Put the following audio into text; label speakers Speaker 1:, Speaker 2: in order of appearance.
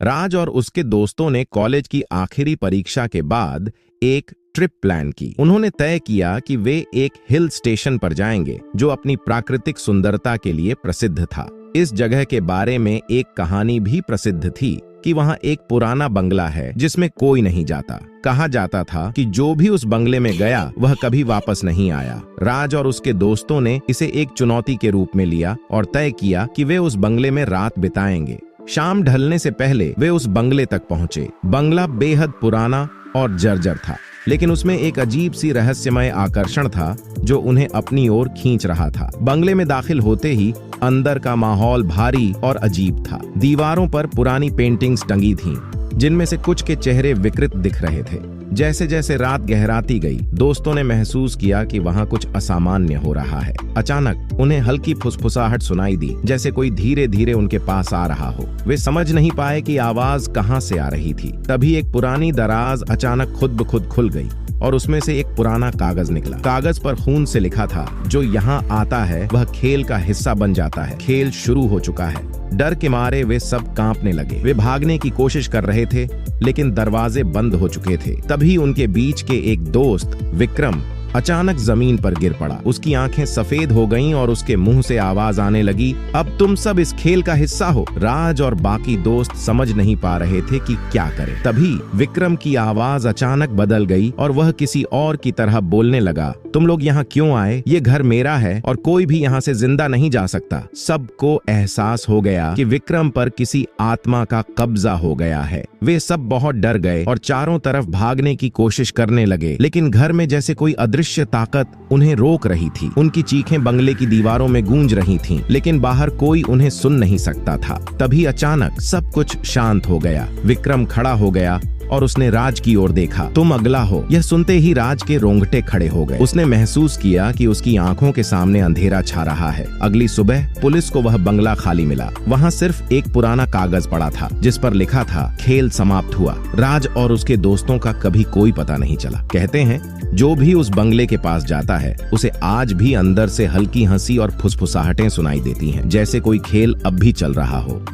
Speaker 1: राज और उसके दोस्तों ने कॉलेज की आखिरी परीक्षा के बाद एक ट्रिप प्लान की। उन्होंने तय किया कि वे एक हिल स्टेशन पर जाएंगे जो अपनी प्राकृतिक सुंदरता के लिए प्रसिद्ध था। इस जगह के बारे में एक कहानी भी प्रसिद्ध थी कि वहां एक पुराना बंगला है जिसमें कोई नहीं जाता। कहा जाता था कि जो भी उस बंगले में गया वह कभी वापस नहीं आया। राज और उसके दोस्तों ने इसे एक चुनौती के रूप में लिया और तय किया कि वे उस बंगले में रात बिताएंगे। शाम ढलने से पहले वे उस बंगले तक पहुंचे। बंगला बेहद पुराना और जर्जर था, लेकिन उसमें एक अजीब सी रहस्यमय आकर्षण था जो उन्हें अपनी ओर खींच रहा था। बंगले में दाखिल होते ही अंदर का माहौल भारी और अजीब था। दीवारों पर पुरानी पेंटिंग्स टंगी थीं, जिनमें से कुछ के चेहरे विकृत दिख रहे थे। जैसे जैसे रात गहराती गई, दोस्तों ने महसूस किया कि वहां कुछ असामान्य हो रहा है। अचानक उन्हें हल्की फुसफुसाहट सुनाई दी, जैसे कोई धीरे धीरे उनके पास आ रहा हो। वे समझ नहीं पाए कि आवाज कहां से आ रही थी। तभी एक पुरानी दराज अचानक खुद ब खुद खुल गई और उसमें से एक पुराना कागज निकला। कागज पर खून से लिखा था, जो यहाँ आता है वह खेल का हिस्सा बन जाता है। खेल शुरू हो चुका है। डर के मारे वे सब कांपने लगे। वे भागने की कोशिश कर रहे थे, लेकिन दरवाजे बंद हो चुके थे। तभी उनके बीच के एक दोस्त विक्रम अचानक जमीन पर गिर पड़ा। उसकी आंखें सफेद हो गईं और उसके मुंह से आवाज आने लगी, अब तुम सब इस खेल का हिस्सा हो। राज और बाकी दोस्त समझ नहीं पा रहे थे कि क्या करें। तभी विक्रम की आवाज अचानक बदल गई और वह किसी और की तरह बोलने लगा, तुम लोग यहाँ क्यों आए? ये घर मेरा है और कोई भी यहाँ से जिंदा नहीं जा सकता। सबको एहसास हो गया कि विक्रम पर किसी आत्मा का कब्जा हो गया है। वे सब बहुत डर गए और चारों तरफ भागने की कोशिश करने लगे, लेकिन घर में जैसे कोई अदृश्य ताकत उन्हें रोक रही थी। उनकी चीखें बंगले की दीवारों में गूंज रही थीं, लेकिन बाहर कोई उन्हें सुन नहीं सकता था। तभी अचानक सब कुछ शांत हो गया। विक्रम खड़ा हो गया और उसने राज की ओर देखा। तुम अगला हो। यह सुनते ही राज के रोंगटे खड़े हो गए। उसने महसूस किया कि उसकी आंखों के सामने अंधेरा छा रहा है। अगली सुबह पुलिस को वह बंगला खाली मिला। वहां सिर्फ एक पुराना कागज पड़ा था जिस पर लिखा था, खेल समाप्त हुआ। राज और उसके दोस्तों का कभी कोई पता नहीं चला। कहते हैं जो भी उस बंगले के पास जाता है उसे आज भी अंदर से हल्की हंसी और फुसफुसाहटें सुनाई देती हैं, जैसे कोई खेल अब भी चल रहा हो।